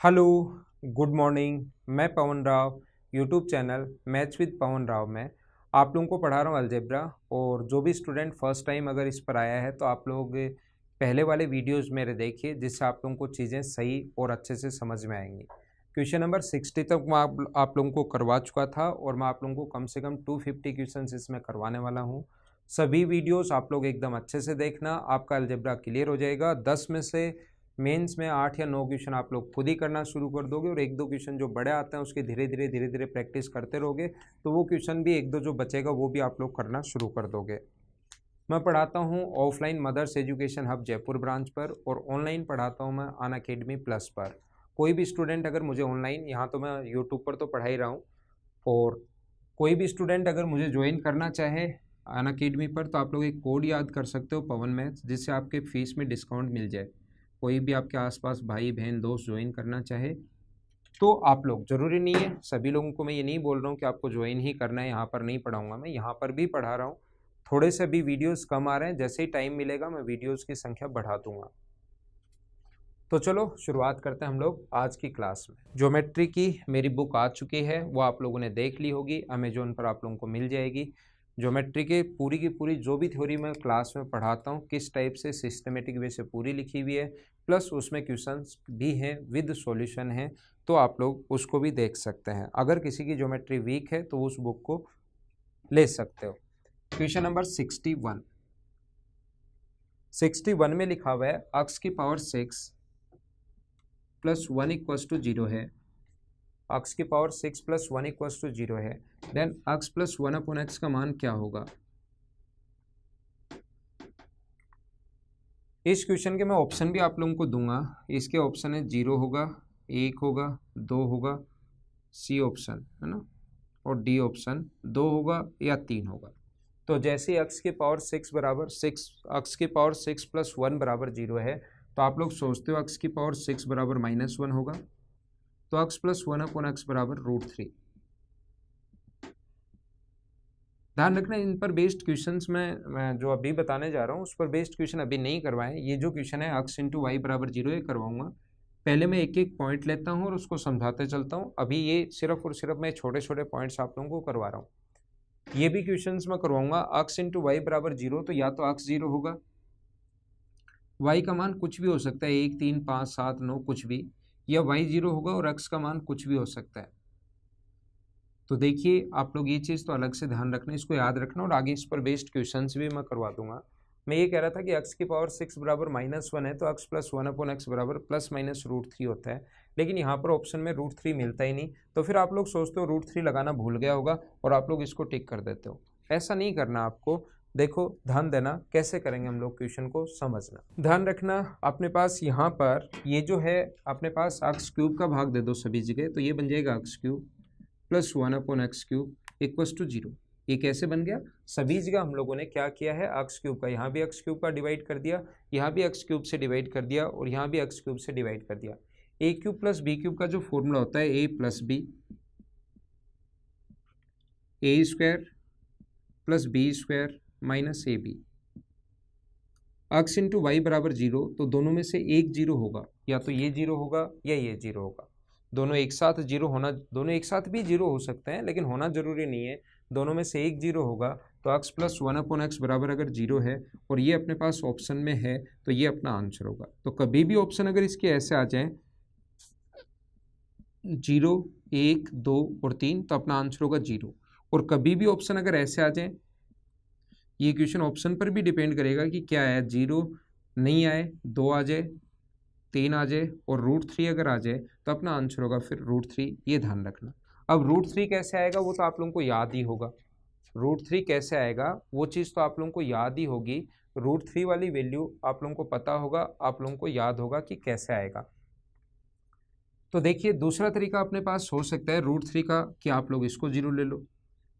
Hello, good morning. मैं Pawan Rao, YouTube channel maths with Pawan Rao में आप लोगों को पढ़ा रहा हूँ अलजेब्रा। और जो भी स्टूडेंट फर्स्ट टाइम अगर इस पर आया है तो आप लोग पहले वाले वीडियोस मेरे देखिए, जिससे आप लोगों को चीज़ें सही और अच्छे से समझ में आएंगी। क्वेश्चन नंबर 60 तक मैं आप लोगों को करवा चुका था और मैं आप लोगों को कम से कम 250 क्वेश्चन इसमें करवाने वाला हूँ। सभी वीडियोस आप लोग एकदम अच्छे से देखना, आपका अलजेब्रा क्लियर हो जाएगा। 10 में से मेंस में 8 या 9 क्वेश्चन आप लोग खुद ही करना शुरू कर दोगे और एक दो क्वेश्चन जो बड़े आते हैं उसकी धीरे धीरे प्रैक्टिस करते रहोगे, तो वो क्वेश्चन भी एक दो जो बचेगा वो भी आप लोग करना शुरू कर दोगे। मैं पढ़ाता हूँ offline Mothers Education Hub Jaipur branch पर और ऑनलाइन पढ़ाता हूँ मैं अनअकैडमी प्लस पर। कोई भी स्टूडेंट अगर मुझे ऑनलाइन, यहाँ तो मैं यूट्यूब पर तो पढ़ा ही रहा हूँ, और कोई भी स्टूडेंट अगर मुझे ज्वाइन करना चाहे अनअकैडमी पर तो आप लोग एक कोड याद कर सकते हो, पवन मैथ्स, जिससे आपके फीस में डिस्काउंट मिल जाए। कोई भी आपके आसपास भाई बहन दोस्त ज्वाइन करना चाहे तो आप लोग, ज़रूरी नहीं है सभी लोगों को मैं ये नहीं बोल रहा हूँ कि आपको ज्वाइन ही करना है, यहाँ पर नहीं पढ़ाऊँगा, मैं यहाँ पर भी पढ़ा रहा हूँ। थोड़े से अभी वीडियोस कम आ रहे हैं, जैसे ही टाइम मिलेगा मैं वीडियोस की संख्या बढ़ा दूंगा। तो चलो शुरुआत करते हैं हम लोग आज की क्लास में। ज्योमेट्री की मेरी बुक आ चुकी है, वो आप लोगों ने देख ली होगी, अमेजोन पर आप लोगों को मिल जाएगी। ज्योमेट्री के पूरी की पूरी जो भी थ्योरी मैं क्लास में पढ़ाता हूँ किस टाइप से सिस्टमेटिक वे से पूरी लिखी हुई है, प्लस उसमें क्वेश्चंस भी हैं विद सॉल्यूशन है, तो आप लोग उसको भी देख सकते हैं। अगर किसी की ज्योमेट्री वीक है तो उस बुक को ले सकते हो। क्वेश्चन नंबर 61 में लिखा हुआ है x की पावर 6 प्लस 1 इक्वल्स टू 0 है। x की पावर 6 प्लस 1 इक्वल्स टू 0 है, then x plus 1 upon x का मान क्या होगा। इस क्वेश्चन के मैं ऑप्शन भी आप लोगों को दूंगा। इसके ऑप्शन है 0 होगा, 1 होगा, 2 होगा, सी ऑप्शन है ना, और डी ऑप्शन 2 होगा या 3 होगा। तो जैसे x की पावर 6 बराबर 6, x की पावर 6 प्लस 1 बराबर 0 है, तो आप लोग सोचते हो x की पावर 6 बराबर -1 होगा, तो x प्लस 1 अपॉन x बराबर √3। ध्यान रखना, इन पर बेस्ड क्वेश्चंस मैं जो अभी बताने जा रहा हूँ उस पर बेस्ड क्वेश्चन अभी नहीं करवाएं। ये जो क्वेश्चन है x इंटू वाई बराबर 0 ये करवाऊंगा। पहले मैं एक एक पॉइंट लेता हूँ और उसको समझाते चलता हूँ। अभी ये सिर्फ और सिर्फ मैं छोटे छोटे पॉइंट्स आप लोगों को करवा रहा हूँ। ये भी क्वेश्चंस मैं करवाऊंगा। x इंटू वाई बराबर 0, तो या तो x 0 होगा, y का मान कुछ भी हो सकता है, 1, 3, 5, 7, 9 कुछ भी, या y 0 होगा और x का मान कुछ भी हो सकता है। तो देखिए आप लोग ये चीज़ तो अलग से ध्यान रखना, इसको याद रखना, और आगे इस पर बेस्ड क्वेश्चंस भी मैं करवा दूंगा। मैं ये कह रहा था कि x की पावर 6 बराबर -1 है, तो x प्लस 1 अपॉन x बराबर प्लस माइनस √3 होता है। लेकिन यहाँ पर ऑप्शन में √3 मिलता ही नहीं, तो फिर आप लोग सोचते हो √3 लगाना भूल गया होगा और आप लोग इसको टिक कर देते हो। ऐसा नहीं करना आपको। देखो ध्यान देना कैसे करेंगे हम लोग, क्वेश्चन को समझना, ध्यान रखना। अपने पास यहाँ पर ये जो है, अपने पास x³ का भाग दे दो सभी जगह, तो ये बन जाएगा x³ plus 1 upon x³ equals to 0। ये कैसे बन गया, सभी जगह हम लोगों ने क्या किया है, x³ का, यहाँ भी x³ का डिवाइड कर दिया, यहाँ भी x³ से डिवाइड कर दिया, और यहाँ भी x³ से डिवाइड कर दिया। a³ प्लस b³ का जो फॉर्मूला होता है a plus b, a² plus b² minus ab। x into y बराबर 0, तो दोनों में से एक 0 होगा, या तो ये 0 होगा या ये 0 होगा। दोनों एक साथ 0 होना, दोनों एक साथ भी 0 हो सकते हैं लेकिन होना जरूरी नहीं है, दोनों में से एक 0 होगा। तो x प्लस 1 अपॉन x बराबर अगर 0 है और ये अपने पास ऑप्शन में है, तो ये अपना आंसर होगा। तो कभी भी ऑप्शन अगर इसके ऐसे आ जाए 0, 1, 2 और 3, तो अपना आंसर होगा 0। और कभी भी ऑप्शन अगर ऐसे आ जाए, ये क्वेश्चन ऑप्शन पर भी डिपेंड करेगा कि क्या है, 0 नहीं आए, 2 आ जाए, 3 आ जाए और √3 अगर आ जाए, तो अपना आंसर होगा फिर √3। ये ध्यान रखना। अब √3 कैसे आएगा वो तो आप लोगों को याद ही होगा। √3 कैसे आएगा वो चीज़ तो आप लोगों को याद ही होगी। √3 वाली वैल्यू आप लोगों को पता होगा, आप लोगों को याद होगा कि कैसे आएगा। तो देखिए दूसरा तरीका अपने पास हो सकता है √3 का, कि आप लोग इसको 0 ले लो,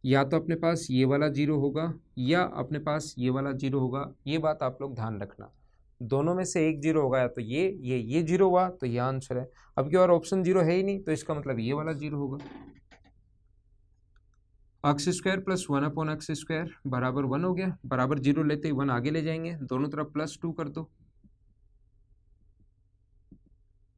या तो अपने पास ये वाला 0 होगा या अपने पास ये वाला 0 होगा। ये बात आप लोग ध्यान रखना, दोनों में से एक 0 होगा, तो ये 0 हुआ तो ये आंसर है। अब क्या और ऑप्शन 0 है ही नहीं, तो इसका मतलब ये वाला 0 होगा। x² प्लस 1 अपॉन x² बराबर 1 हो गया, बराबर 0 लेते ही 1 आगे ले जाएंगे, दोनों तरफ +2 कर दो,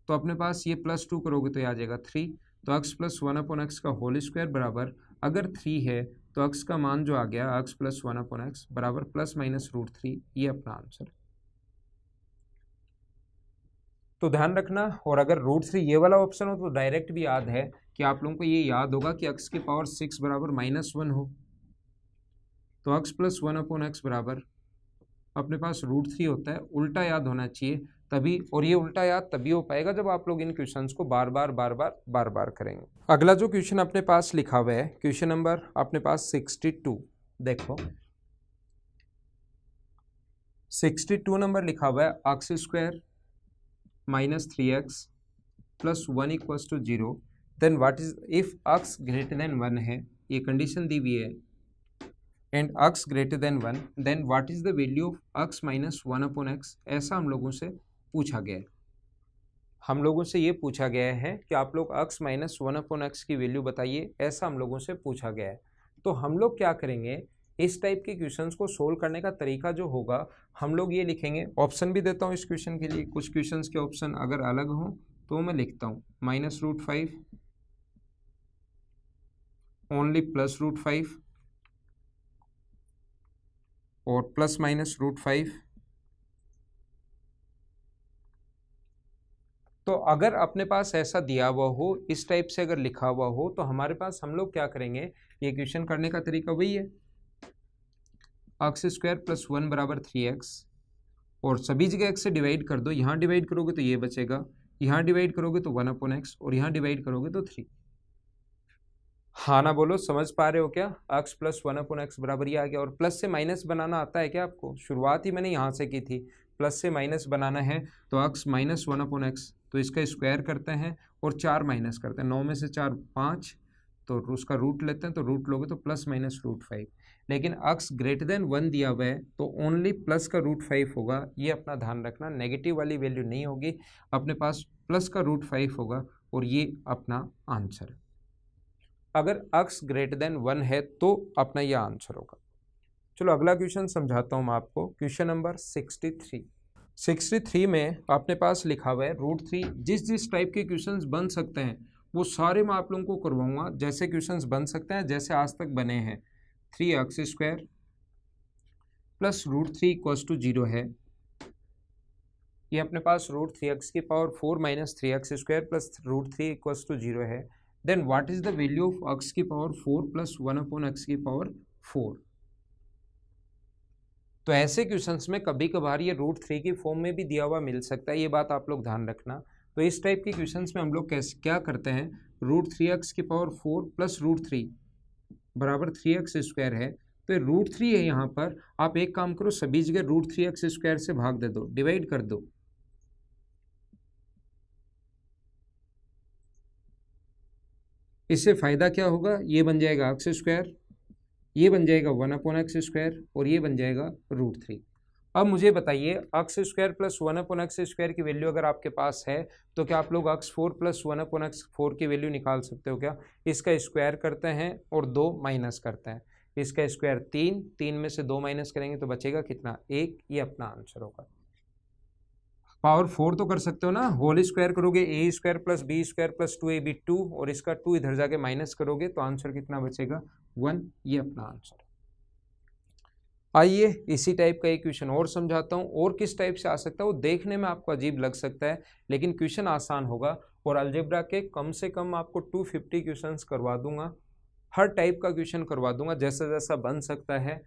तो अपने पास ये +2 करोगे तो ये आ जाएगा 3। तो x प्लस 1/x का होल स्क्वायर बराबर, अगर 3 है तो x का मान जो आ गया x प्लस 1/x बराबर ±√3, ये अपना आंसर। तो ध्यान रखना, और अगर √3 ये वाला ऑप्शन हो तो डायरेक्ट भी याद है कि आप लोगों को ये याद होगा कि x की पावर 6 बराबर -1 हो, तो x प्लस 1/x बराबर अपने पास √3 होता है। उल्टा याद होना चाहिए तभी, और ये उल्टा याद तभी हो पाएगा जब आप लोग इन क्वेश्चंस को बार बार करेंगे। अगला जो क्वेश्चन अपने पास लिखा हुआ है, क्वेश्चन नंबर अपने पास 62। देखो 62 नंबर लिखा हुआ है, x² -3x plus 1 = 0, then what is if x greater than 1 है, ये कंडीशन दी हुई है, and x greater than 1, then what is the value of x minus 1/x। ऐसा हम लोगों से पूछा गया है। हम लोगों से ये पूछा गया है कि आप लोग x माइनस 1/x की वैल्यू बताइए, ऐसा हम लोगों से पूछा गया है। तो हम लोग क्या करेंगे, इस टाइप के क्वेश्चंस को सोल्व करने का तरीका जो होगा, हम लोग ये लिखेंगे। ऑप्शन भी देता हूँ इस क्वेश्चन के लिए, कुछ क्वेश्चंस के ऑप्शन अगर अलग हों तो मैं लिखता हूँ -√5, ओनली +√5 और ±√5। तो अगर अपने पास ऐसा दिया हुआ हो, इस टाइप से अगर लिखा हुआ हो, तो हमारे पास हम लोग क्या करेंगे, ये क्वेश्चन करने का तरीका वही है, x² + 1 बराबर 3x, और सभी जगह x से डिवाइड कर दो। यहाँ डिवाइड करोगे तो ये बचेगा, यहाँ डिवाइड करोगे तो 1/x, और यहाँ डिवाइड करोगे तो 3। हाँ ना बोलो, समझ पा रहे हो क्या? x प्लस 1/x बराबर ये आ गया। और प्लस से माइनस बनाना आता है क्या आपको? शुरुआत ही मैंने यहाँ से की थी। प्लस से माइनस बनाना है तो x माइनस 1/x, तो इसका स्क्वायर करते हैं और 4 माइनस करते हैं। 9 में से 4 5, तो उसका रूट लेते हैं, तो रूट लोगे तो +-√5। लेकिन x ग्रेटर देन 1 दिया हुआ है तो ओनली प्लस का √5 होगा। ये अपना ध्यान रखना, नेगेटिव वाली वैल्यू नहीं होगी, अपने पास प्लस का √5 होगा, और ये अपना आंसर है। अगर x ग्रेटर देन 1 है तो अपना यह आंसर होगा। चलो अगला क्वेश्चन समझाता हूँ मैं आपको। क्वेश्चन नंबर 63 में अपने पास लिखा हुआ है √3। जिस टाइप के क्वेश्चंस बन सकते हैं वो सारे मैं आप लोगों को करवाऊंगा, जैसे क्वेश्चंस बन सकते हैं जैसे आज तक बने हैं। 3x² प्लस √3 = 0 है। ये अपने पास √3x की पावर 4 माइनस 3x² प्लस √3 = 0 है। Then what is the value of x की पावर 4 प्लस 1/x की पावर 4। तो ऐसे क्वेश्चंस में कभी कभार ये √3 की फॉर्म में भी दिया हुआ मिल सकता है, ये बात आप लोग ध्यान रखना। तो इस टाइप के क्वेश्चंस में हम लोग कैसे क्या करते हैं, √3x की पावर 4 प्लस √3 बराबर 3x² है, तो √3 है यहाँ पर। आप एक काम करो, सभी जगह √3x² से भाग दे दो, डिवाइड कर दो। इससे फायदा क्या होगा, ये बन जाएगा x², ये बन जाएगा 1/x², और ये बन जाएगा √3। अब मुझे बताइए x² प्लस 1/x² की वैल्यू अगर आपके पास है तो क्या आप लोग x4 प्लस 1/x4 की वैल्यू निकाल सकते हो क्या? इसका स्क्वायर करते हैं और 2 माइनस करते हैं। इसका स्क्वायर 3 में से 2 माइनस करेंगे तो बचेगा कितना? 1। ये अपना आंसर होगा। पावर 4 तो कर सकते हो ना, होल स्क्वायर करोगे a² plus b² plus 2ab 2, और इसका 2 इधर जाके माइनस करोगे तो आंसर कितना बचेगा? 1। ये अपना आंसर। आइए इसी टाइप का एक क्वेश्चन और समझाता हूँ। और किस टाइप से आ सकता है वो देखने में आपको अजीब लग सकता है, लेकिन क्वेश्चन आसान होगा। और अलजेब्रा के कम से कम आपको 250 क्वेश्चंस करवा दूंगा, हर टाइप का क्वेश्चन करवा दूंगा, जैसा जैसा बन सकता है,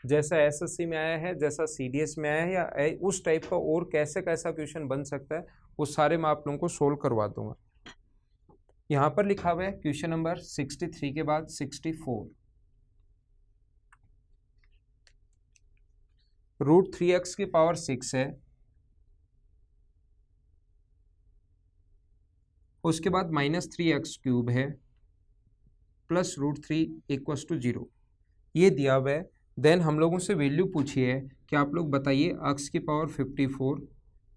जैसा एसएससी में आया है, जैसा सीडीएस में आया है, या उस टाइप का और कैसे कैसा क्वेश्चन बन सकता है, वो सारे मैं आप लोगों को सोल्व करवा दूंगा। यहाँ पर लिखा हुआ है क्वेश्चन नंबर 63 के बाद 64। √3x की पावर 6 है, उसके बाद -3x³ है, प्लस √3 = 0, ये दिया हुआ है। देन हम लोगों से वैल्यू पूछी है कि आप लोग बताइए x की पावर 54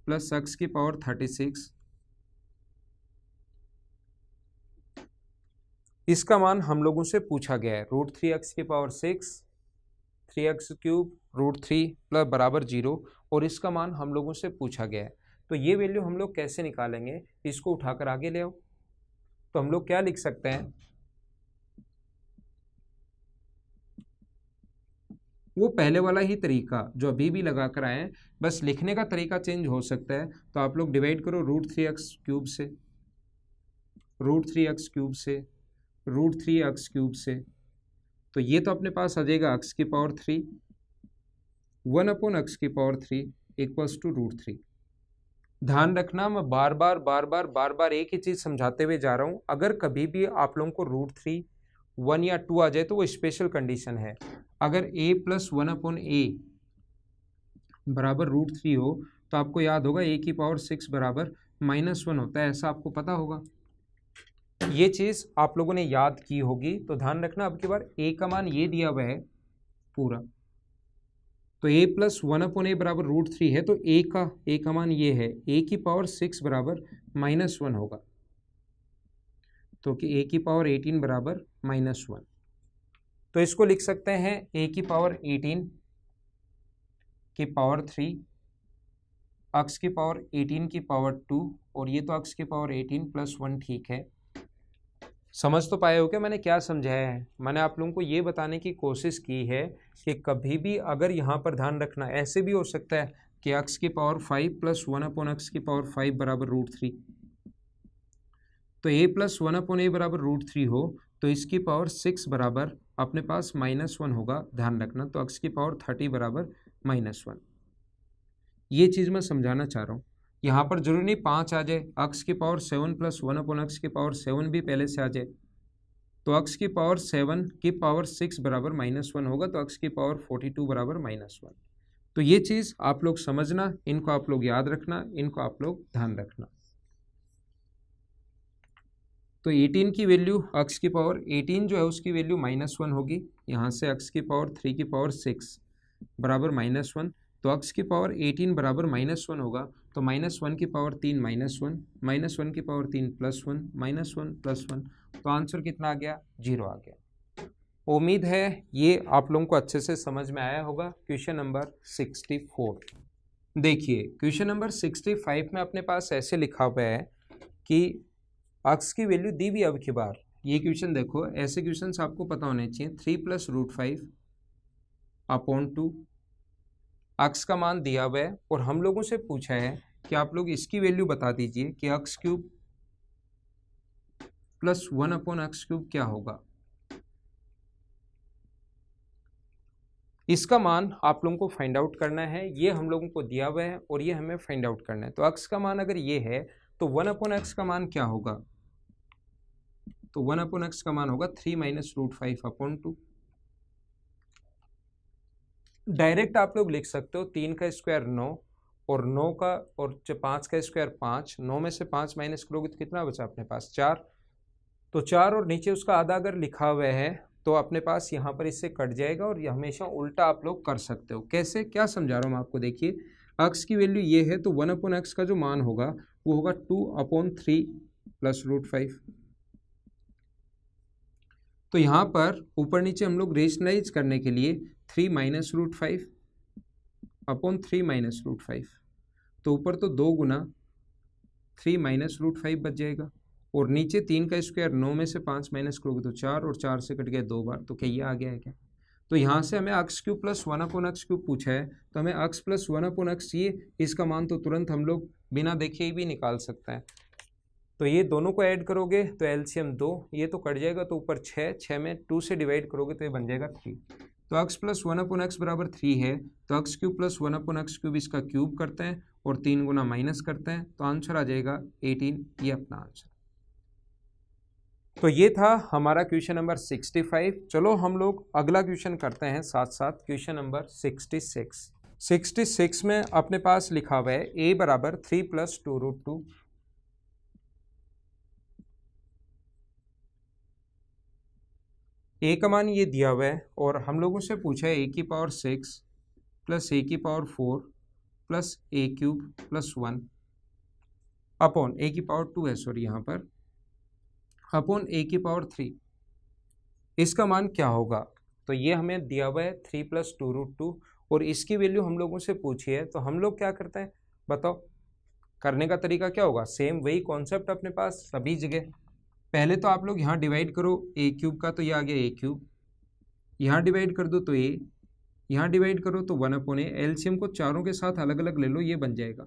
प्लस x की पावर 36, इसका मान हम लोगों से पूछा गया है। √3x की पावर 6, 3x³ √3 प्लस बराबर 0, और इसका मान हम लोगों से पूछा गया है। तो ये वैल्यू हम लोग कैसे निकालेंगे, इसको उठाकर आगे ले आओ। तो हम लोग क्या लिख सकते हैं, वो पहले वाला ही तरीका जो अभी भी लगा कर आए हैं, बस लिखने का तरीका चेंज हो सकता है। तो आप लोग डिवाइड करो √3x³ से, √3x³ से, √3x³ से, तो ये तो अपने पास आ जाएगा x⁻3, 1/x⁻3 इक्वल्स टू √3। ध्यान रखना, मैं बार बार एक ही चीज समझाते हुए जा रहा हूं। अगर कभी भी आप लोगों को √3, 1 या 2 आ जाए तो वो स्पेशल कंडीशन है। अगर a + 1/a बराबर √3 हो तो आपको याद होगा a⁻6 बराबर -1 होता है, ऐसा आपको पता होगा। ये चीज आप लोगों ने याद की होगी। तो ध्यान रखना, अब की बार a का मान ये दिया हुआ है पूरा, तो a + 1/a बराबर √3 है, तो a का मान ये है, a⁻6 बराबर -1 होगा, तो कि a⁻18 बराबर -1। तो इसको लिख सकते हैं a⁻18 की पावर 3, x⁻18 की पावर 2, और ये तो x⁻18 + 1, ठीक है। समझ तो पाए हो क्या मैंने क्या समझाया है? मैंने आप लोगों को ये बताने की कोशिश की है कि कभी भी अगर यहाँ पर ध्यान रखना, ऐसे भी हो सकता है कि x⁻5 + 1/x⁻5 बराबर √3, तो a + 1/a बराबर √3 हो तो इसकी पावर 6 बराबर अपने पास -1 होगा, ध्यान रखना। तो x⁻30 बराबर -1। ये चीज़ मैं समझाना चाह रहा हूँ। यहाँ पर जरूरी नहीं 5 आ जाए, x⁻7 + 1/x⁻7 भी पहले से आ जाए, तो x⁻7 की पावर 6 बराबर -1 होगा, तो x⁻42 बराबर -1। तो ये चीज़ आप लोग समझना, इनको आप लोग याद रखना, इनको आप लोग ध्यान रखना। तो 18 की वैल्यू x⁻18 जो है उसकी वैल्यू -1 होगी, यहाँ से x⁻3 की पावर 6 बराबर -1, तो x⁻18 बराबर -1 होगा, तो -1 की पावर 3 -1, -1 की पावर 3 +1, -1 +1, तो आंसर कितना आ गया, 0 आ गया। उम्मीद है ये आप लोगों को अच्छे से समझ में आया होगा। क्वेश्चन नंबर 64 देखिए, क्वेश्चन नंबर 65 में अपने पास ऐसे लिखा हुआ है कि x की वैल्यू दी भी, अब की बार ये क्वेश्चन देखो, ऐसे क्वेश्चन आपको पता होने चाहिए। 3 + √5/2, x का मान दिया हुआ है और हम लोगों से पूछा है कि आप लोग इसकी वैल्यू बता दीजिए कि x³ + 1/x³ क्या होगा। इसका मान आप लोगों को फाइंड आउट करना है, ये हम लोगों को दिया हुआ है और ये हमें फाइंड आउट करना है। तो x का मान अगर ये है तो 1/x का मान क्या होगा, तो 1/x का मान होगा 3 - √5/2। डायरेक्ट आप लोग लिख सकते हो 3 का स्क्वायर 9 और 9 का और 5 का स्क्वायर 5, 9 में से 5 माइनस करोगे तो कितना बचा अपने पास, 4। तो 4 और नीचे उसका आधा अगर लिखा हुआ है तो अपने पास यहाँ पर इससे कट जाएगा, और ये हमेशा उल्टा आप लोग कर सकते हो। कैसे, क्या समझा रहा हूँ मैं आपको, देखिए x की वैल्यू ये है, तो 1/x का जो मान होगा वो होगा 2/3 + √5। तो यहाँ पर ऊपर नीचे हम लोग रेशनलाइज करने के लिए 3 - √5/3 - √5, तो ऊपर तो 2 गुना 3 - √5 बच जाएगा, और नीचे 3 का स्क्वायर 9 में से 5 माइनस करोगे तो 4, और 4 से कट गया 2 बार, तो क्या ये आ गया है क्या। तो यहाँ से हमें x³ + 1/x³ पूछा है, तो हमें x + 1/x चाहिए। इसका मान तो तुरंत हम लोग बिना देखे ही भी निकाल सकते हैं। तो ये दोनों को ऐड करोगे तो एलसीएम 2, ये तो कट जाएगा, तो ऊपर 6, 6 में 2 से डिवाइड करोगे तो ये बन जाएगा 3। तो x + 1/x बराबर 3 है, तो x³ + 1/x³ इसका क्यूब करते हैं और 3 गुना माइनस करते हैं, तो आंसर आ जाएगा 18, ये अपना आंसर। तो ये था हमारा क्वेश्चन नंबर 65। चलो हम लोग अगला क्वेश्चन करते हैं साथ साथ, क्वेश्चन नंबर 66। 66 में अपने पास लिखा हुआ है a बराबर 3 + 2√2, a का मान ये दिया हुआ है और हम लोगों से पूछा है a⁻6 + a⁻4 + a³ + 1 upon a⁻2 है, सॉरी यहाँ पर अपॉन a⁻3, इसका मान क्या होगा। तो ये हमें दिया हुआ है 3 + 2√2 और इसकी वैल्यू हम लोगों से पूछी है, तो हम लोग क्या करते हैं बताओ, करने का तरीका क्या होगा, सेम वही कॉन्सेप्ट अपने पास सभी जगह। पहले तो आप लोग यहाँ डिवाइड करो ए क्यूब का, तो ये आ गया ए क्यूब, यहाँ डिवाइड कर दो तो ए, यहाँ डिवाइड करो तो 1/a, एलसीएम को चारों के साथ अलग अलग ले लो, ये बन जाएगा।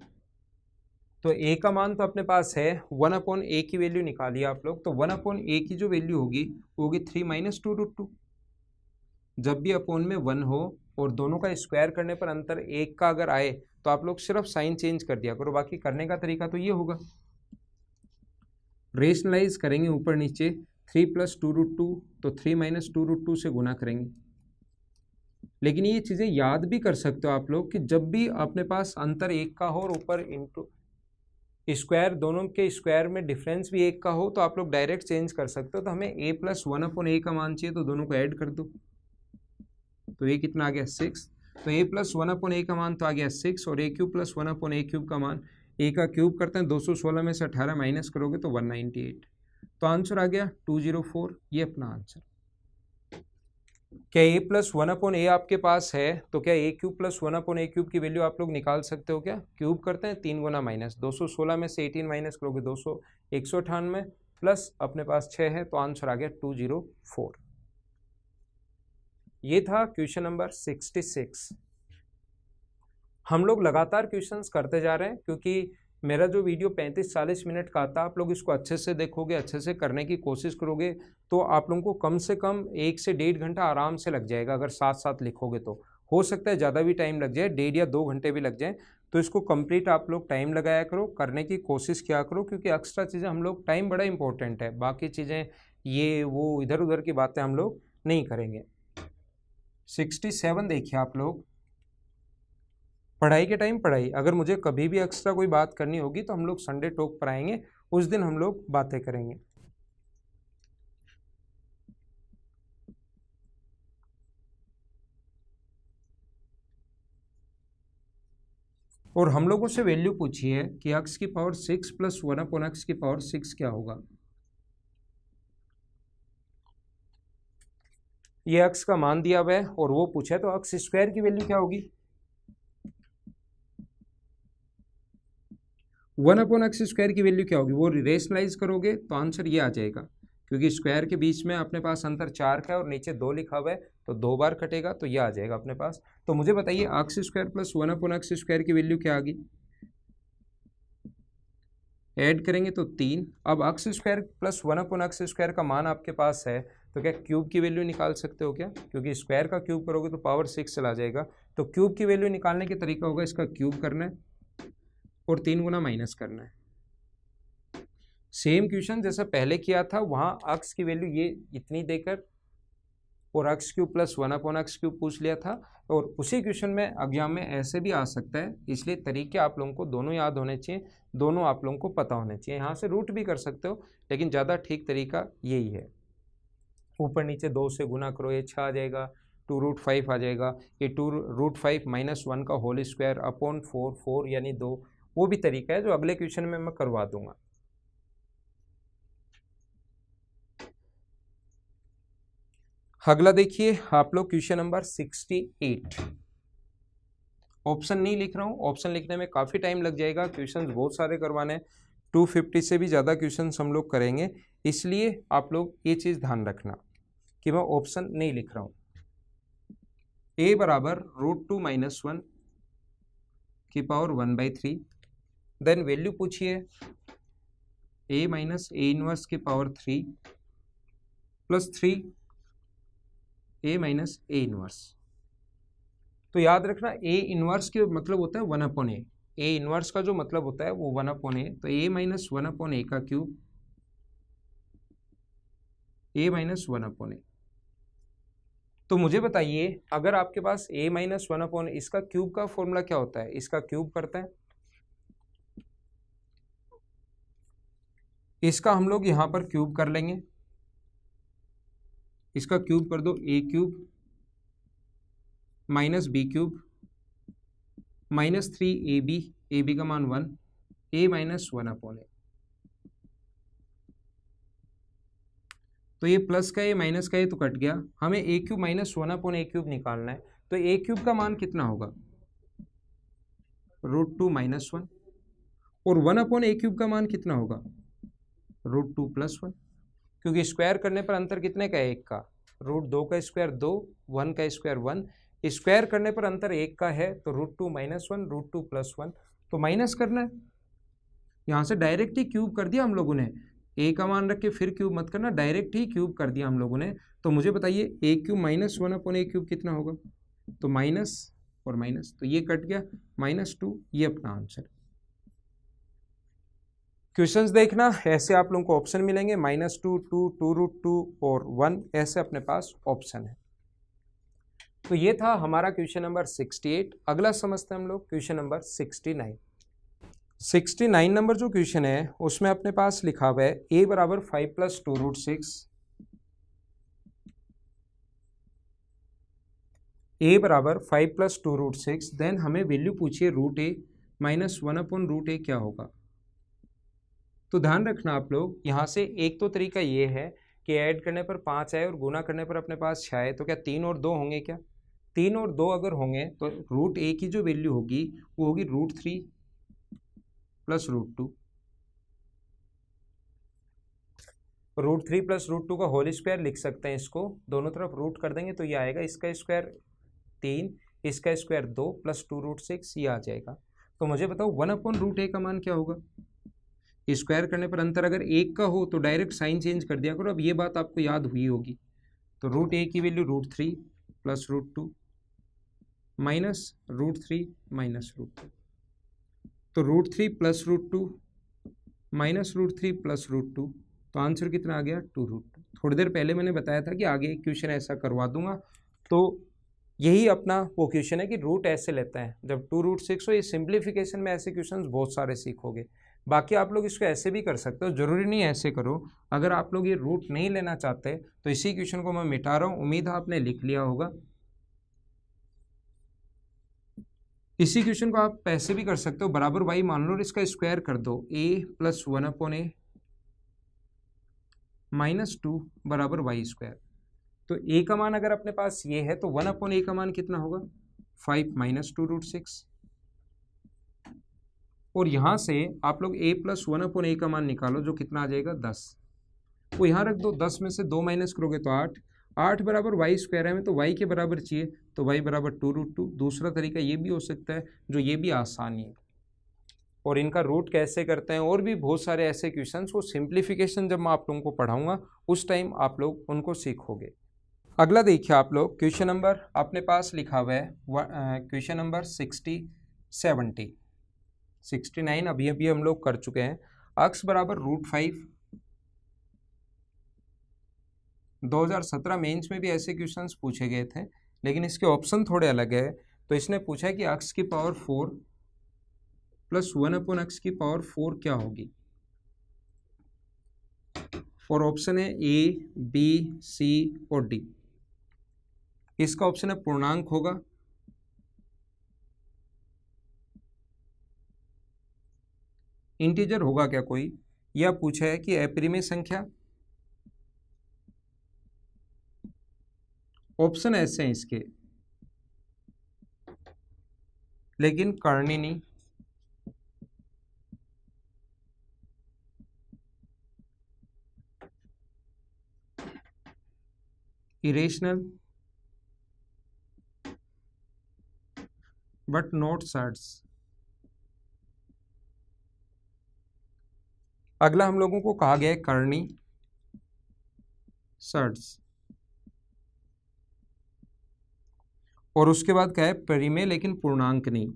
तो a का मान तो अपने पास है 1/a की वैल्यू निकालिए आप लोग, तो 1/a की जो वैल्यू होगी वो होगी 3 - 2√2। जब भी अपोन में 1 हो और दोनों का स्क्वायर करने पर अंतर 1 का अगर आए तो आप लोग सिर्फ साइन चेंज कर दिया करो, बाकी करने का तरीका तो ये होगा। रेशनलाइज करेंगे ऊपर नीचे, 3 + 2√2, तो 3 - 2√2 से गुना करेंगे। लेकिन ये चीज़ें याद भी कर सकते हो आप लोग कि जब भी अपने पास अंतर 1 का हो और ऊपर इंटू स्क्वायर, दोनों के स्क्वायर में डिफरेंस भी 1 का हो, तो आप लोग डायरेक्ट चेंज कर सकते हो। तो हमें a + 1/a का मान चाहिए, तो दोनों को ऐड कर दो, तो ये कितना आ गया 6। तो a + 1/a का मान तो आ गया 6, और a³ + 1/a³ का मान, a का क्यूब करते हैं 216 में से 18 माइनस करोगे तो 198। तो आंसर आ गया 204, ये अपना आंसर। क्या a + 1/a आपके पास है, तो क्या a³ + 1/a³ की वैल्यू आप लोग निकाल सकते हो क्या? क्यूब करते हैं 3 गुना माइनस, 216 में से 18 माइनस करोगे 198 प्लस अपने पास 6 है, तो आंसर आ गया 204। ये था क्वेश्चन नंबर 66। हम लोग लगातार क्वेश्चंस करते जा रहे हैं, क्योंकि मेरा जो वीडियो 35-40 मिनट का आता है, आप लोग इसको अच्छे से देखोगे, अच्छे से करने की कोशिश करोगे, तो आप लोगों को कम से कम 1 से 1.5 घंटा आराम से लग जाएगा। अगर साथ साथ लिखोगे तो हो सकता है ज़्यादा भी टाइम लग जाए, 1.5 या 2 घंटे भी लग जाए। तो इसको कंप्लीट आप लोग टाइम लगाया करो, करने की कोशिश किया करो, क्योंकि एक्स्ट्रा चीज़ें हम लोग, टाइम बड़ा इंपॉर्टेंट है, बाकी चीज़ें ये वो इधर उधर की बातें हम लोग नहीं करेंगे। 67 देखिए आप लोग, पढ़ाई के टाइम पढ़ाई। अगर मुझे कभी भी एक्स्ट्रा कोई बात करनी होगी तो हम लोग संडे टॉक पर आएंगे, उस दिन हम लोग बातें करेंगे। और हम लोगों से वैल्यू पूछी है कि x की पावर 6 + 1/x की पावर 6 क्या होगा। ये x का मान दिया हुआ है और वो पूछा है, तो x² की वैल्यू क्या होगी? 1/x² की वैल्यू क्या होगी, वो रेशनलाइज करोगे तो आंसर ये आ जाएगा, क्योंकि स्क्वायर के बीच में अपने पास अंतर 4 का है और नीचे 2 लिखा हुआ है, तो 2 बार कटेगा, तो ये आ जाएगा अपने पास। तो मुझे बताइए x² + 1/x² की वैल्यू क्या आ गई? ऐड करेंगे तो 3। अब x² + 1/x² का मान आपके पास है, तो क्या क्यूब की वैल्यू निकाल सकते हो क्या? क्योंकि स्क्वायर का क्यूब करोगे तो पावर 6 चला जाएगा। तो क्यूब की वैल्यू निकालने के तरीका होगा, इसका क्यूब करना है और 3 गुना माइनस करना है। सेम क्वेश्चन जैसा पहले किया था, वहाँ x की वैल्यू ये इतनी देकर और x³ + 1/x³ पूछ लिया था, और उसी क्वेश्चन में एग्जाम में ऐसे भी आ सकता है। इसलिए तरीके आप लोगों को दोनों याद होने चाहिए, दोनों आप लोगों को पता होने चाहिए। यहाँ से रूट भी कर सकते हो, लेकिन ज़्यादा ठीक तरीका यही है। ऊपर नीचे 2 से गुना करो, ये 6 आ जाएगा, 2√5 आ जाएगा, ये 2√5 - 1 का होल स्क्वायर अपॉन 4 यानी 2, वो भी तरीका है जो अगले क्वेश्चन में मैं करवा दूंगा। अगला देखिए आप लोग, क्वेश्चन नंबर 68। ऑप्शन नहीं लिख रहा हूँ, ऑप्शन लिखने में काफ़ी टाइम लग जाएगा, क्वेश्चंस बहुत सारे करवाने हैं, 250 से भी ज़्यादा क्वेश्चंस हम लोग करेंगे, इसलिए आप लोग ये चीज़ ध्यान रखना कि मैं ऑप्शन नहीं लिख रहा हूँ। a बराबर √2 - 1 की पावर 1/3, देन वैल्यू पूछिए a - a 1 की पावर 3 + 3 a - a 1। तो याद रखना a इनवर्स के मतलब होता है 1/a, a इनवर्स का जो मतलब होता है वो 1/a, तो a - 1/a का क्यूब, a - 1/a। तो मुझे बताइए, अगर आपके पास a - 1/a, इसका क्यूब का फॉर्मूला क्या होता है? इसका क्यूब करते हैं, इसका हम लोग यहां पर क्यूब कर लेंगे, इसका क्यूब कर दो, a³ - b³ -3ab, ab का मान 1, a - 1/a। तो ये प्लस का ये माइनस का ये तो कट गया, हमें a³ - 1/a³ निकालना है, तो a³ का मान कितना होगा? √2 - 1, और 1/a³ का मान कितना होगा, √2 + 1, क्योंकि स्क्वायर करने पर अंतर कितने का है, 1 का। √2 का स्क्वायर 2, 1 का स्क्वायर 1, स्क्वायर करने पर अंतर 1 का है, तो √2 - 1, √2 + 1, तो माइनस करना है। यहाँ से डायरेक्ट ही क्यूब कर दिया हम लोगों ने, a का मान रख के फिर क्यूब मत करना, डायरेक्ट ही क्यूब कर दिया हम लोगों ने। तो मुझे बताइए a³ - 1/a³ कितना होगा, तो माइनस और माइनस, तो ये कट गया, -2, ये अपना आंसर। क्वेश्चंस देखना, ऐसे आप लोगों को ऑप्शन मिलेंगे, -2, 2, 2√2 और 1, ऐसे अपने पास ऑप्शन है। तो ये था हमारा क्वेश्चन नंबर 68। अगला समझते हैं हम लोग क्वेश्चन नंबर 69। 69 नंबर जो क्वेश्चन है उसमें अपने पास लिखा हुआ है a = 5 + 2√6, a = 5 + 2√6, देन हमें वैल्यू पूछिए √a - 1/√a क्या होगा। तो ध्यान रखना आप लोग, यहाँ से एक तो तरीका ये है कि ऐड करने पर 5 आए और गुना करने पर अपने पास 6 आए, तो क्या 3 और 2 होंगे, क्या 3 और 2 अगर होंगे तो √a की जो वैल्यू होगी वो होगी √3 + √2, √3 + √2 का होल स्क्वायर लिख सकते हैं, इसको दोनों तरफ रूट कर देंगे तो ये आएगा, इसका स्क्वायर 3, इसका स्क्वायर 2 + 2√6, ये आ जाएगा। तो मुझे बताओ 1/√a का मान क्या होगा। स्क्वायर करने पर अंतर अगर 1 का हो तो डायरेक्ट साइन चेंज कर दिया करो, अब ये बात आपको याद हुई होगी। तो √a की वैल्यू √3 + √2 माइनस √3 - √2, तो √3 + √2 माइनस √3 + √2, तो आंसर कितना आ गया, 2√2। थोड़ी देर पहले मैंने बताया था कि आगे एक क्वेश्चन ऐसा करवा दूंगा, तो यही अपना वो क्वेश्चन है कि रूट ऐसे लेते हैं जब 2√6 हो। ये सिंप्लीफिकेशन में ऐसे क्वेश्चंस बहुत सारे सीखोगे। बाकी आप लोग इसको ऐसे भी कर सकते हो, जरूरी नहीं ऐसे करो। अगर आप लोग ये रूट नहीं लेना चाहते तो इसी क्वेश्चन को मैं मिटा रहा हूँ, उम्मीद है आपने लिख लिया होगा। इसी क्वेश्चन को आप ऐसे भी कर सकते हो, बराबर y मान लो और इसका स्क्वायर कर दो, a + 1/a -2 = y²। तो a का मान अगर अपने पास ये है तो 1/a का मान कितना होगा, 5 - 2√6, और यहां से आप लोग a + 1/a का मान निकालो जो कितना आ जाएगा 10, वो यहाँ रख दो, 10 में से 2 माइनस करोगे तो 8, 8 बराबर y² है, हमें तो y के बराबर चाहिए, तो y = 2√2। दूसरा तरीका ये भी हो सकता है, जो ये भी आसान है, और इनका रूट कैसे करते हैं और भी बहुत सारे ऐसे क्वेश्चंस, वो सिंप्लीफिकेशन जब मैं आप लोगों को पढ़ाऊंगा उस टाइम आप लोग उनको सीखोगे। अगला देखिए आप लोग, क्वेश्चन नंबर अपने पास लिखा हुआ है क्वेश्चन नंबर 70 69 अभी अभी हम लोग कर चुके हैं। x = √5, 2017 मेंस में भी ऐसे क्वेश्चंस पूछे गए थे, लेकिन इसके ऑप्शन थोड़े अलग है। तो इसने पूछा है कि x की पावर 4 + 1/x की पावर 4 क्या होगी, और ऑप्शन है A, B, C और D। इसका ऑप्शन है पूर्णांक होगा, इंटीजर होगा क्या कोई, यह पूछा है कि अपरिमेय संख्या। ऑप्शन ऐसे हैं इसके, लेकिन करनी नहीं, इरेशनल बट नॉट सर्ट्स। अगला हम लोगों को कहा गया है करनी, सर्ट्स, और उसके बाद क्या है परिमेय लेकिन पूर्णांक नहीं।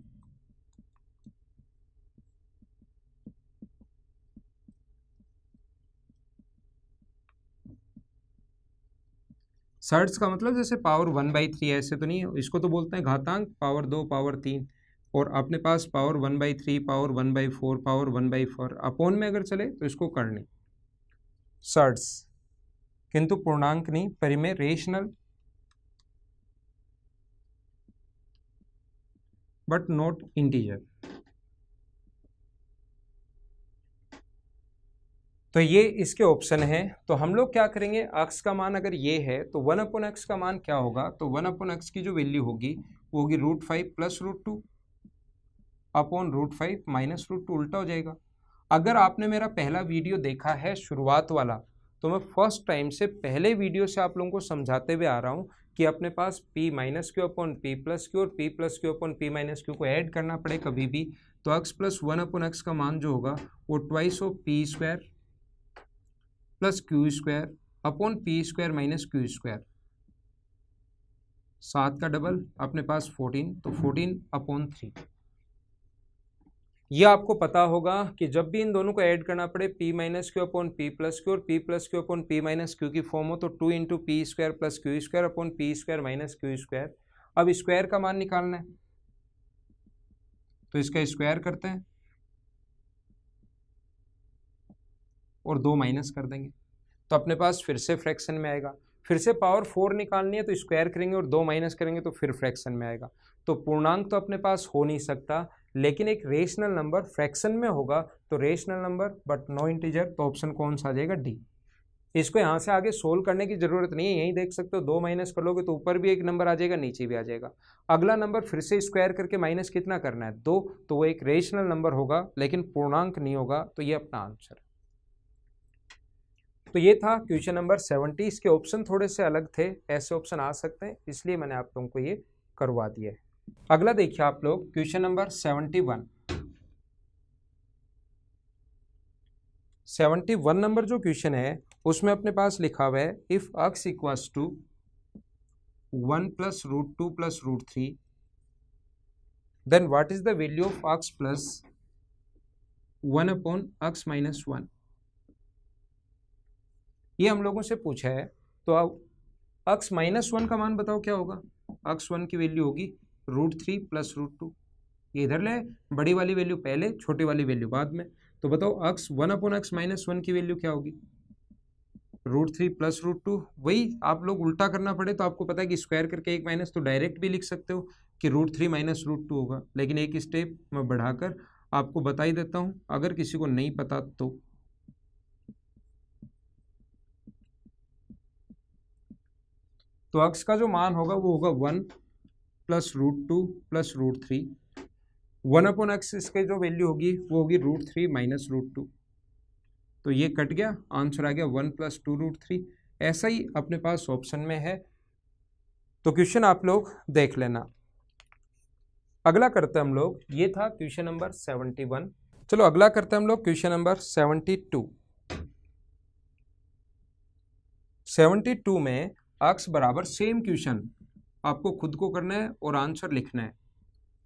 सर्ट्स का मतलब जैसे पावर 1/3 ऐसे तो नहीं, इसको तो बोलते हैं घातांक, पावर 2 पावर 3, और अपने पास पावर 1/3 पावर 1/4 पावर 1/4 अपोन में अगर चले तो इसको करनी सर्ट्स, किंतु पूर्णांक नहीं, परिमेय, रेशनल बट नॉट इंटीजर। तो ये इसके ऑप्शन है। तो हम लोग क्या करेंगे, x का मान अगर ये है तो 1/x का मान क्या होगा, तो 1/x की जो वैल्यू होगी वो होगी √5 + √2, अपॉन √5 माइनस √2 उल्टा हो जाएगा। अगर आपने मेरा पहला वीडियो देखा है शुरुआत वाला, तो मैं फर्स्ट टाइम से पहले वीडियो से आप लोगों को समझाते हुए आ रहा हूँ कि अपने पास p minus Q upon p plus Q और p plus Q upon p minus Q को ऐड करना पड़े कभी भी, तो x प्लस 1 अपॉन x का मान जो होगा वो twice of p square plus Q square upon p square minus Q square, 7 का डबल अपने पास 14, तो 14 अपॉन 3। यह आपको पता होगा कि जब भी इन दोनों को ऐड करना पड़े p minus Q upon p plus Q और p plus Q upon p minus Q की फॉर्म हो, तो 2 into P square plus Q square upon p square minus Q square. अब स्क्वायर का मान निकालना है, तो इसका स्क्वायर करते हैं और 2 माइनस कर देंगे, तो अपने पास फिर से फ्रैक्शन में आएगा। फिर से पावर 4 निकालनी है, तो स्क्वायर करेंगे और 2 माइनस करेंगे तो फिर फ्रैक्शन में आएगा। तो पूर्णांक तो अपने पास हो नहीं सकता, लेकिन एक रेशनल नंबर फ्रैक्शन में होगा, तो rational number but no integer, तो ऑप्शन कौन सा आ जाएगा? डी। इसको यहाँ से आगे सोल्व करने की जरूरत नहीं है, यहीं देख सकते हो 2 माइनस कर लोगे तो ऊपर भी एक नंबर आ जाएगा, नीचे भी आ जाएगा। अगला नंबर फिर से स्क्वायर करके माइनस कितना करना है? 2, तो वो एक रेशनल नंबर होगा लेकिन पूर्णांक नहीं होगा, तो ये अपना आंसर है। तो ये था क्वेश्चन नंबर 70। इसके ऑप्शन थोड़े से अलग थे, ऐसे ऑप्शन आ सकते हैं, इसलिए मैंने आप लोगों को ये करवा दिया है। अगला देखिए आप लोग क्वेश्चन नंबर 71 नंबर जो क्वेश्चन है उसमें अपने पास लिखा हुआ है if x equals to 1 plus √2 plus √3 then what is the value of x plus 1 upon x minus 1। ये हम लोगों से पूछा है, तो अब x माइनस 1 का मान बताओ क्या होगा? x1 की वैल्यू होगी √3 प्लस √2। ये इधर ले, बड़ी वाली वैल्यू पहले, छोटी वाली वैल्यू बाद में। तो बताओ x1 अपॉन x माइनस 1 की वैल्यू क्या होगी? √3 प्लस √2। वही आप लोग उल्टा करना पड़े तो आपको पता है कि स्क्वायर करके 1 माइनस, तो डायरेक्ट भी लिख सकते हो कि √3 माइनस √2 होगा, लेकिन एक स्टेप मैं बढ़ाकर आपको बता ही देता हूँ अगर किसी को नहीं पता तो x का जो मान होगा वो होगा 1 प्लस √2 प्लस √3। 1 अपॉन x इसके जो वैल्यू होगी वो होगी √3 माइनस √2, तो ये कट गया, आंसर आ गया 1 प्लस 2 √3। ऐसा ही अपने पास ऑप्शन में है, तो क्वेश्चन आप लोग देख लेना। अगला करते हैं हम लोग, ये था क्वेश्चन नंबर 71। चलो अगला करते हैं हम लोग क्वेश्चन नंबर 72। 72 में x बराबर सेम क्वेश्चन आपको खुद को करना है और आंसर लिखना है।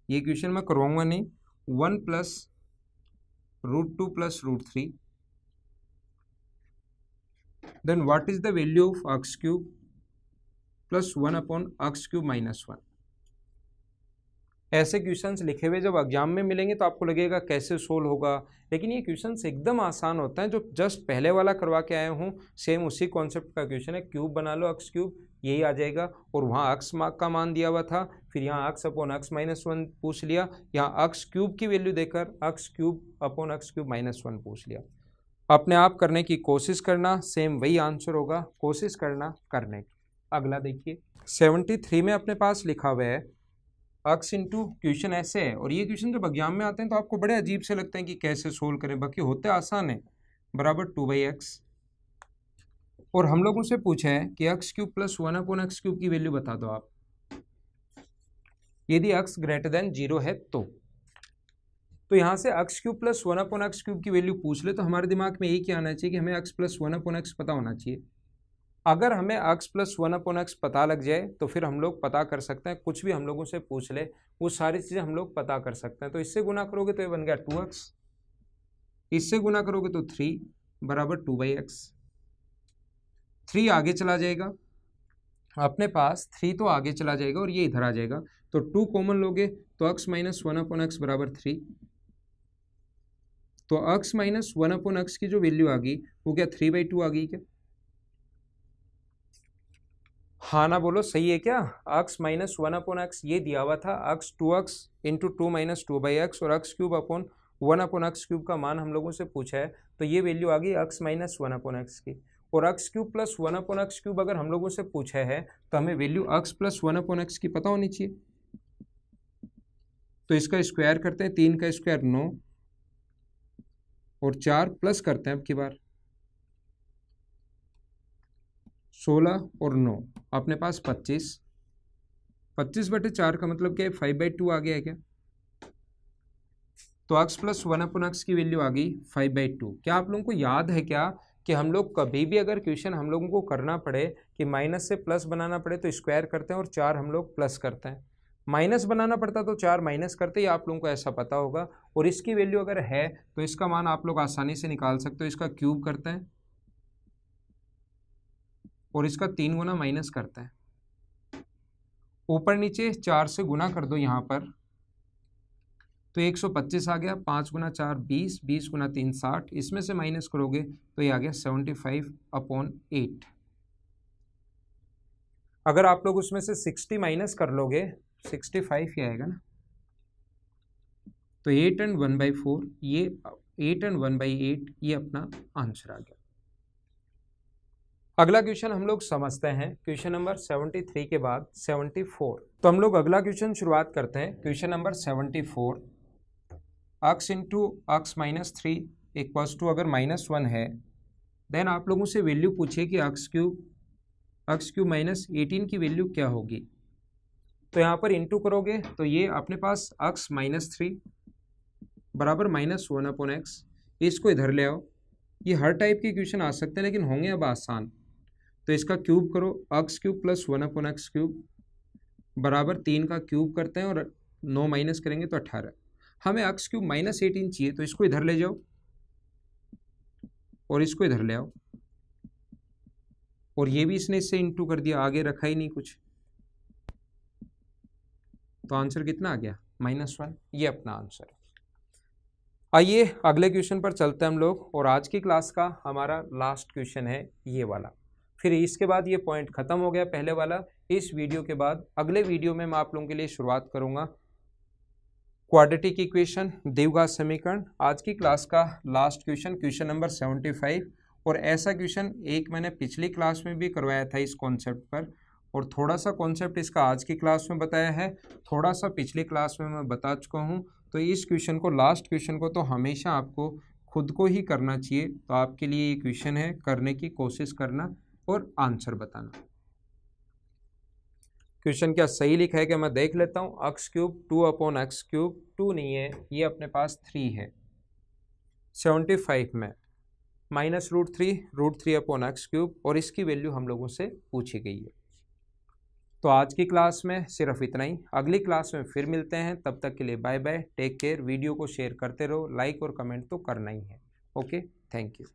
ये क्वेश्चन मैं करवाऊंगा नहीं। 1 plus √2 plus √3 then what is the value of x cube plus 1 upon x cube minus 1। ऐसे क्वेश्चंस लिखे हुए जब एग्जाम में मिलेंगे तो आपको लगेगा कैसे सोल्व होगा, लेकिन ये क्वेश्चंस एकदम आसान होता है। जो जस्ट पहले वाला करवा के आया हूँ सेम उसी कॉन्सेप्ट का क्वेश्चन है। क्यूब बना लो, x क्यूब, यही आ जाएगा, और वहाँ x का मान दिया हुआ था, फिर यहाँ x अपॉन x माइनस 1 पूछ लिया, यहाँ x क्यूब की वैल्यू देकर x cube upon x cube minus 1 पूछ लिया। अपने आप करने की कोशिश करना, सेम वही आंसर होगा, कोशिश करना करने की। अगला देखिए 73 में अपने पास लिखा हुआ है x इंटू क्वेश्चन ऐसे है, और ये क्वेश्चन जब एग्जाम में आते हैं तो आपको बड़े अजीब से लगते हैं कि कैसे सोल्व करें, बाकी होते आसान है। बराबर 2/x, और हम लोगों से पूछा है कि x cube plus 1 upon x cube की वैल्यू बता दो आप, यदि x ग्रेटर देन 0 है तो यहाँ से x cube plus 1 upon x cube की वैल्यू पूछ ले तो हमारे दिमाग में यही क्या आना चाहिए कि हमें x प्लस 1 अपॉन x पता होना चाहिए। अगर हमें x प्लस 1 अपॉन x पता लग जाए तो फिर हम लोग पता कर सकते हैं, कुछ भी हम लोगों से पूछ ले वो सारी चीज़ें हम लोग पता कर सकते हैं। तो इससे गुना करोगे तो ये बन गया 2x, इससे गुना करोगे तो 3 बराबर 2/x। 3 आगे चला जाएगा, अपने पास 3 तो आगे चला जाएगा और ये इधर आ जाएगा, तो 2 कॉमन लोगे तो x माइनस 1 अपॉन x बराबर 3। तो x माइनस 1 अपॉन x की जो वैल्यू आ गई वो क्या 3/2 आ गई क्या? हाँ ना बोलो, सही है क्या? x माइनस 1 अपॉन x ये दिया हुआ था, x 2x into 2 minus 2/x, और x cube upon 1 upon x cube का मान हम लोगों से पूछा है, तो ये वैल्यू आ गई x माइनस 1 अपॉन x की। और x cube plus 1 upon x cube अगर हम लोगों से पूछा है तो हमें value x plus 1 upon x की पता होनी चाहिए। तो इसका स्क्वायर करते हैं, 3 का स्क्वायर 9 और 4 प्लस करते हैं अब की बार 16 और 9 अपने पास 25। 25/4 का मतलब क्या है, 5/2 आ गया है क्या? तो x प्लस 1/x की वैल्यू आ गई 5/2। क्या आप लोगों को याद है क्या कि हम लोग कभी भी अगर क्वेश्चन हम लोगों को करना पड़े कि माइनस से प्लस बनाना पड़े तो स्क्वायर करते हैं और 4 हम लोग प्लस करते हैं, माइनस बनाना पड़ता तो 4 माइनस करते, या आप लोगों को ऐसा पता होगा। और इसकी वैल्यू अगर है तो इसका मान आप लोग आसानी से निकाल सकते हो, इसका क्यूब करते हैं और इसका 3 गुना माइनस करते हैं, ऊपर नीचे 4 से गुना कर दो यहाँ पर, तो 125 आ गया। 5 गुना 4 20, 20 गुना 3 60, इसमें से माइनस करोगे तो ये आ गया 75/8। अगर आप लोग उसमें से 60 माइनस कर लोगे 65 ही आएगा ना, तो 8 and 1/4, ये 8 and 1/8 ये अपना आंसर आ गया। अगला क्वेश्चन हम लोग समझते हैं, क्वेश्चन नंबर 73 के बाद 74। तो हम लोग अगला क्वेश्चन शुरुआत करते हैं, question number 74। x into x minus 3 equals to, अगर -1 है देन आप लोगों से वैल्यू पूछिए कि x क्यूब माइनस 18 की वैल्यू क्या होगी। तो यहाँ पर इंटू करोगे तो ये अपने पास x माइनस 3 बराबर -1/x, इसको इधर ले आओ। ये हर टाइप के क्वेश्चन आ सकते हैं लेकिन होंगे अब आसान। तो इसका क्यूब करो, x cube plus 1/x cube बराबर 3 का क्यूब करते हैं और 9 माइनस करेंगे तो 18। हमें x क्यूब माइनस 18 चाहिए, तो इसको इधर ले जाओ और इसको इधर ले आओ, और ये भी इसने इससे इंटू कर दिया, आगे रखा ही नहीं कुछ, तो आंसर कितना आ गया -1। ये अपना आंसर है। आइए अगले क्वेश्चन पर चलते हैं हम लोग, और आज की क्लास का हमारा लास्ट क्वेश्चन है ये वाला। फिर इसके बाद ये पॉइंट खत्म हो गया पहले वाला। इस वीडियो के बाद अगले वीडियो में मैं आप लोगों के लिए शुरुआत करूंगा क्वाड्रेटिक इक्वेशन, द्विघात समीकरण। आज की क्लास का लास्ट क्वेश्चन, क्वेश्चन नंबर 75। और ऐसा क्वेश्चन एक मैंने पिछली क्लास में भी करवाया था इस कॉन्सेप्ट पर, और थोड़ा सा कॉन्सेप्ट इसका आज की क्लास में बताया है, थोड़ा सा पिछली क्लास में मैं बता चुका हूँ। तो इस क्वेश्चन को, लास्ट क्वेश्चन को तो हमेशा आपको खुद को ही करना चाहिए। तो आपके लिए ये क्वेश्चन है, करने की कोशिश करना और आंसर बताना। क्वेश्चन क्या सही लिखा है क्या मैं देख लेता हूँ। x क्यूब 2/x क्यूब, 2 नहीं है, ये अपने पास 3 है। 75 में -√3/x क्यूब, और इसकी वैल्यू हम लोगों से पूछी गई है। तो आज की क्लास में सिर्फ इतना ही, अगली क्लास में फिर मिलते हैं। तब तक के लिए bye bye, take care. Video को शेयर करते रहो, लाइक और कमेंट तो करना ही है। Okay, thank you.